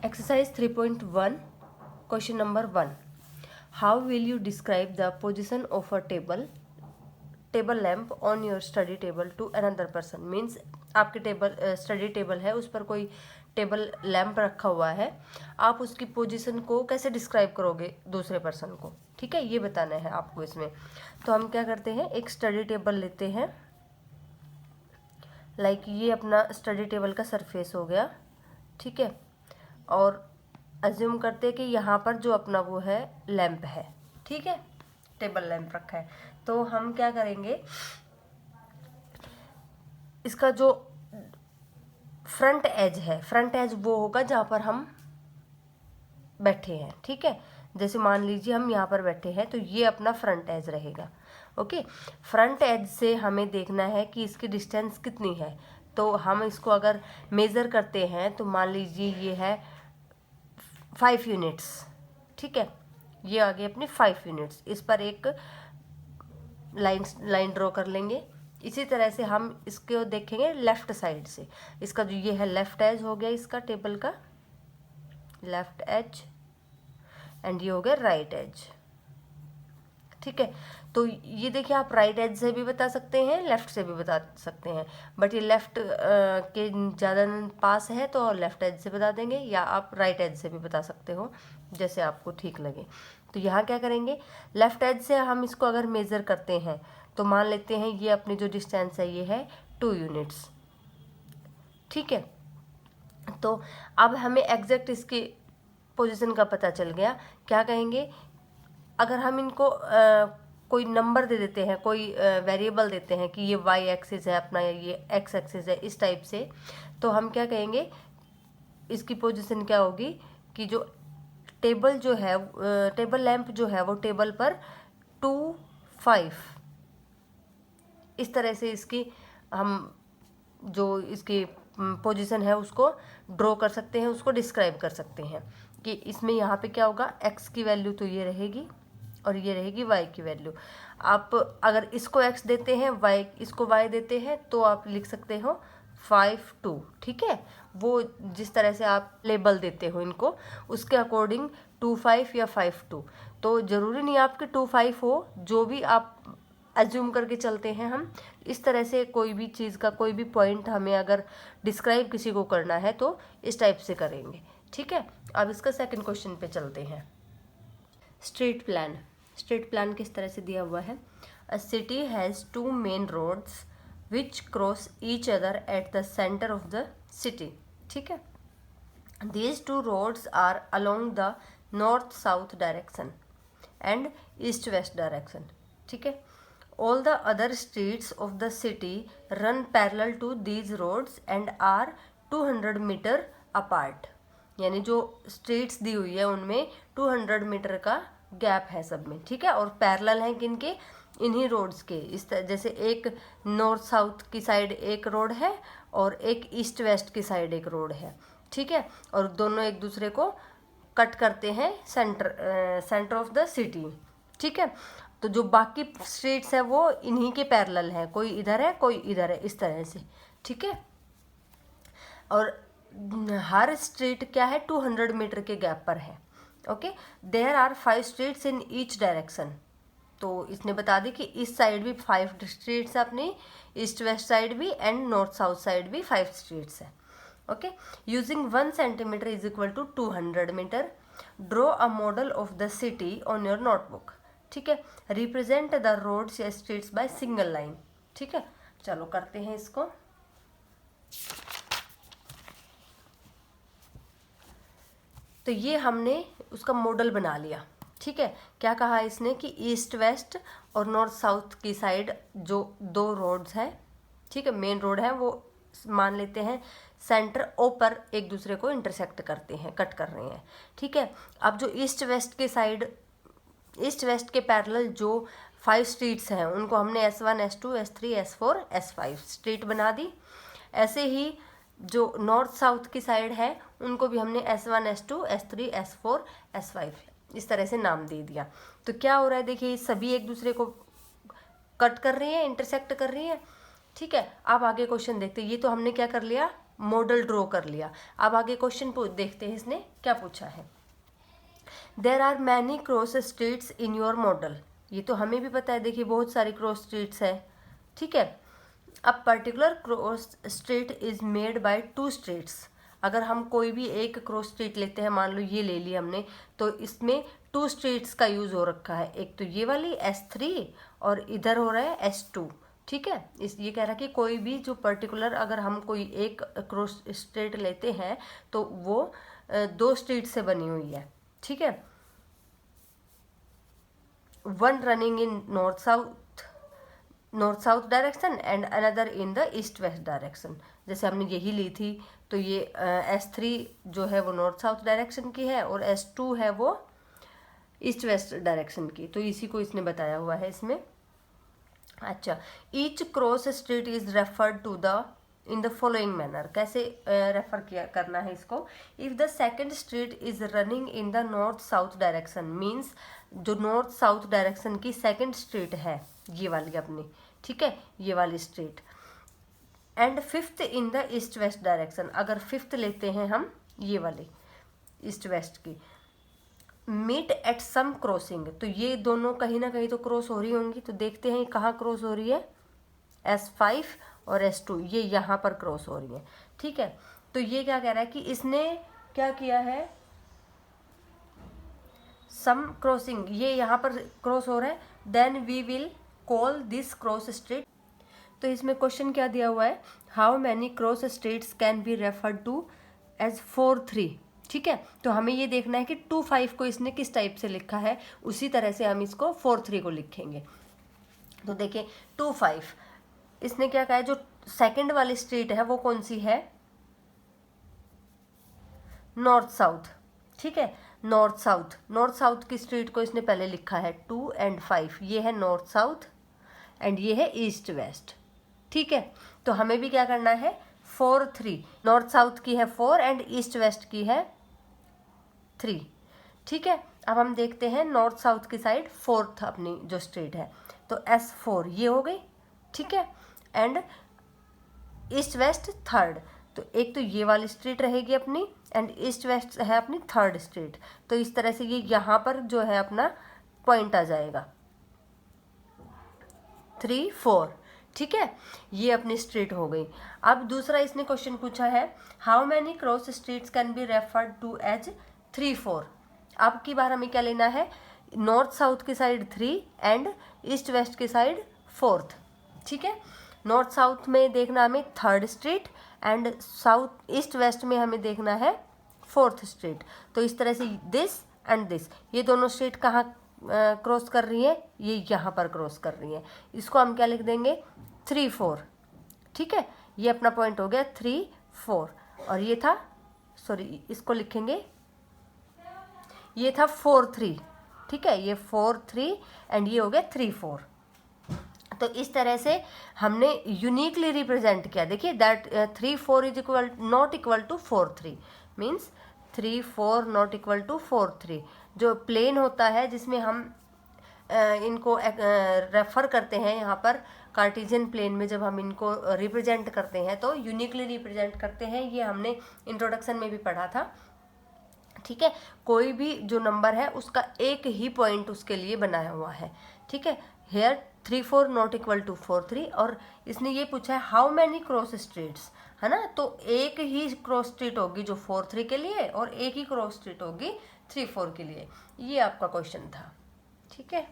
Exercise 3.1, question number 1. How will you describe the position of a table lamp on your study table to another person? Means आपके study table है, उस पर कोई table lamp रखा हुआ है, आप उसकी पोजीशन को कैसे डिस्क्राइब करोगे दूसरे पर्सन को? ठीक है, ये बताना है आपको इसमें। तो हम क्या करते हैं, एक स्टडी टेबल लेते हैं, लाइक ये अपना स्टडी टेबल का सरफेस हो गया, ठीक है, और अज्यूम करते हैं कि यहाँ पर जो अपना वो है लैंप है, ठीक है, टेबल लैंप रखा है। तो हम क्या करेंगे, इसका जो फ्रंट एज है, फ्रंट एज वो होगा जहाँ पर हम बैठे हैं, ठीक है। जैसे मान लीजिए हम यहाँ पर बैठे हैं, तो ये अपना फ्रंट एज रहेगा। ओके, फ्रंट एज से हमें देखना है कि इसकी डिस्टेंस कितनी है। तो हम इसको अगर मेज़र करते हैं तो मान लीजिए ये है 5 यूनिट्स, ठीक है, ये आ गई अपनी 5 यूनिट्स। इस पर एक लाइन ड्रॉ कर लेंगे। इसी तरह से हम इसको देखेंगे लेफ़्ट साइड से। इसका जो ये है लेफ़्ट एज हो गया इसका टेबल का, लेफ़्ट एज, एंड ये हो गया राइट एज, ठीक है। तो ये देखिए, आप राइट एज से भी बता सकते हैं, लेफ़्ट से भी बता सकते हैं, बट ये लेफ़्ट के ज़्यादा पास है तो लेफ़्ट एज से बता देंगे, या आप राइट एज से भी बता सकते हो, जैसे आपको ठीक लगे। तो यहाँ क्या करेंगे, लेफ़्ट एज से हम इसको अगर मेज़र करते हैं तो मान लेते हैं ये अपनी जो डिस्टेंस है ये है 2 यूनिट्स, ठीक है। तो अब हमें एग्जैक्ट इसकी पोजीशन का पता चल गया। क्या कहेंगे, अगर हम इनको कोई नंबर दे देते हैं, कोई वेरिएबल देते हैं कि ये वाई एक्सिस है अपना, या ये एक्स एक्सिस है, इस टाइप से, तो हम क्या कहेंगे, इसकी पोजीशन क्या होगी कि जो टेबल जो है, टेबल लैंप जो है वो टेबल पर 2, 5, इस तरह से इसकी हम जो इसकी पोजीशन है उसको ड्रॉ कर सकते हैं, उसको डिस्क्राइब कर सकते हैं कि इसमें यहाँ पे क्या होगा, एक्स की वैल्यू तो ये रहेगी और ये रहेगी वाई की वैल्यू। आप अगर इसको एक्स देते हैं, वाई इसको वाई देते हैं, तो आप लिख सकते हो 5, 2, ठीक है। वो जिस तरह से आप लेबल देते हो इनको, उसके अकॉर्डिंग 2, 5 या 5, 2। तो ज़रूरी नहीं आपके 2, 5 हो, जो भी आप अज्यूम करके चलते हैं हम। इस तरह से कोई भी चीज़ का कोई भी पॉइंट हमें अगर डिस्क्राइब किसी को करना है तो इस टाइप से करेंगे, ठीक है। अब इसका सेकंड क्वेश्चन पे चलते हैं। Street plan. स्ट्रीट प्लान किस तरह से दिया हुआ है, a city has 2 main roads which cross each other at the centre of the city, ठीक है। These 2 roads are along the north-south direction and east-west direction, ठीक है। All the other streets of the city run parallel to these roads and are 200 metre apart। यानी जो streets दी हुई है उनमें 200 metre का गैप है सब में, ठीक है, और पैरेलल हैं किनके, इन्हीं रोड्स के। इस जैसे एक नॉर्थ साउथ की साइड एक रोड है और एक ईस्ट वेस्ट की साइड एक रोड है, ठीक है, और दोनों एक दूसरे को कट करते हैं सेंटर ऑफ द सिटी, ठीक है। तो जो बाकी स्ट्रीट्स है वो इन्हीं के पैरेलल है, कोई इधर है कोई इधर है, इस तरह से, ठीक है। और हर स्ट्रीट क्या है, 200 मीटर के गैप पर है। Okay, there are 5 streets in each direction. तो इसने बता दी कि इस साइड भी 5 स्ट्रीट्स है अपनी, ईस्ट वेस्ट साइड भी, एंड नॉर्थ साउथ साइड भी 5 स्ट्रीट्स है। Okay, using 1 centimetre is equal to 200 metre, draw a model of the city on your notebook, ठीक है। रिप्रेजेंट द रोड्स या स्ट्रीट्स बाय सिंगल लाइन, ठीक है। चलो करते हैं इसको। तो ये हमने उसका मॉडल बना लिया, ठीक है। क्या कहा इसने कि ईस्ट वेस्ट और नॉर्थ साउथ की साइड जो 2 रोड्स हैं, ठीक है, मेन रोड है, वो मान लेते हैं सेंटर ओ पर एक दूसरे को इंटरसेक्ट करते हैं, कट कर रहे हैं, ठीक है। अब जो ईस्ट वेस्ट के साइड, ईस्ट वेस्ट के पैरेलल जो 5 स्ट्रीट्स हैं उनको हमने S1, S2, S3, S4, S5 street बना दी। ऐसे ही जो नॉर्थ साउथ की साइड है उनको भी हमने S1, S2, S3, S4, S5 इस तरह से नाम दे दिया। तो क्या हो रहा है, देखिए सभी एक दूसरे को कट कर रही हैं, इंटरसेक्ट कर रही हैं, ठीक है। अब आगे क्वेश्चन देखते हैं। ये तो हमने क्या कर लिया, मॉडल ड्रॉ कर लिया। अब आगे क्वेश्चन देखते हैं इसने क्या पूछा है। There are many cross streets in your model. ये तो हमें भी पता है, देखिए बहुत सारी क्रॉस स्ट्रीट्स है, ठीक है। अब particular cross street is made by two streets. अगर हम कोई भी एक क्रॉस स्ट्रीट लेते हैं, मान लो ये ले ली हमने, तो इसमें टू स्ट्रीट्स का यूज हो रखा है। एक तो ये वाली S3 और इधर हो रहा है S2, ठीक है। ये कह रहा है कि कोई भी जो पर्टिकुलर अगर हम कोई एक क्रॉस स्ट्रीट लेते हैं तो वो दो स्ट्रीट से बनी हुई है, ठीक है। One running in north south direction and another in the east west direction. जैसे हमने यही ली थी, तो ये S3 जो है वो नॉर्थ साउथ डायरेक्शन की है और S2 है वो ईस्ट वेस्ट डायरेक्शन की। तो इसी को इसने बताया हुआ है इसमें। अच्छा, each cross street is referred to the in the following manner. कैसे रेफर किया करना है इसको। If the second street is running in the north south direction, means जो नॉर्थ साउथ डायरेक्शन की सेकेंड स्ट्रीट है ये वाली अपनी, ठीक है, ये वाली street. And fifth in the east west direction, अगर फिफ्थ लेते हैं हम ये वाली ईस्ट वेस्ट की, मीट एट सम क्रॉसिंग, तो ये दोनों कहीं ना कहीं तो क्रॉस हो रही होंगी। तो देखते हैं कहाँ क्रॉस हो रही है, S5 और S2 ये यहाँ पर क्रॉस हो रही है, ठीक है। तो ये क्या कह रहा है कि इसने क्या किया है, सम क्रॉसिंग, ये यहाँ पर क्रॉस हो रहा है, then we will call this cross street. तो इसमें क्वेश्चन क्या दिया हुआ है, how many cross streets can be referred to as 4-3, ठीक है। तो हमें ये देखना है कि 2-5 को इसने किस टाइप से लिखा है, उसी तरह से हम इसको 4-3 को लिखेंगे। तो देखिए 2-5 इसने क्या कहा है, जो सेकंड वाली स्ट्रीट है वो कौन सी है, नॉर्थ साउथ, ठीक है। नॉर्थ साउथ की स्ट्रीट को इसने पहले लिखा है 2 और 5, ये है नॉर्थ साउथ एंड ये है ईस्ट वेस्ट, ठीक है। तो हमें भी क्या करना है, 4-3, नॉर्थ साउथ की है 4 एंड ईस्ट वेस्ट की है 3, ठीक है। अब हम देखते हैं नॉर्थ साउथ की साइड फोर्थ अपनी जो स्ट्रीट है, तो S4 ये हो गई, ठीक है। एंड ईस्ट वेस्ट थर्ड, तो एक तो ये वाली स्ट्रीट रहेगी अपनी एंड ईस्ट वेस्ट है अपनी थर्ड स्ट्रीट। तो इस तरह से ये यहाँ पर जो है अपना पॉइंट आ जाएगा 3-4, ठीक है। ये अपनी स्ट्रीट हो गई। अब दूसरा इसने क्वेश्चन पूछा है, how many cross streets can be referred to as 3-4। अब की बार हमें क्या लेना है, नॉर्थ साउथ की साइड 3 एंड ईस्ट वेस्ट की साइड 4th, ठीक है। नॉर्थ साउथ में देखना हमें third street and south east west में हमें देखना है 4th स्ट्रीट। तो इस तरह से दिस एंड दिस, ये दोनों स्ट्रीट कहाँ क्रॉस कर रही है, ये यहाँ पर क्रॉस कर रही है। इसको हम क्या लिख देंगे, 3-4, ठीक है। ये अपना पॉइंट हो गया 3-4 और ये था, सॉरी इसको लिखेंगे, ये था 4-3, ठीक है, ये 4-3 एंड ये हो गया 3-4। तो इस तरह से हमने यूनिकली रिप्रेजेंट किया। देखिए that 3-4 is equal not equal to 4-3, means 3-4 not equal to 4-3। जो प्लेन होता है जिसमें हम इनको रेफर करते हैं, यहाँ पर कार्टेशियन प्लेन में जब हम इनको रिप्रेजेंट करते हैं तो यूनिकली रिप्रेजेंट करते हैं। ये हमने इंट्रोडक्शन में भी पढ़ा था, ठीक है। कोई भी जो नंबर है उसका एक ही पॉइंट उसके लिए बनाया हुआ है, ठीक है। हेयर 3-4 नॉट इक्वल टू 4-3, और इसने ये पूछा है हाउ मैनी क्रॉस स्ट्रीट्स, है ना। तो एक ही क्रॉस स्ट्रीट होगी जो 4-3 के लिए और एक ही क्रॉस स्ट्रीट होगी 3-4 के लिए। ये आपका क्वेश्चन था, ठीक है।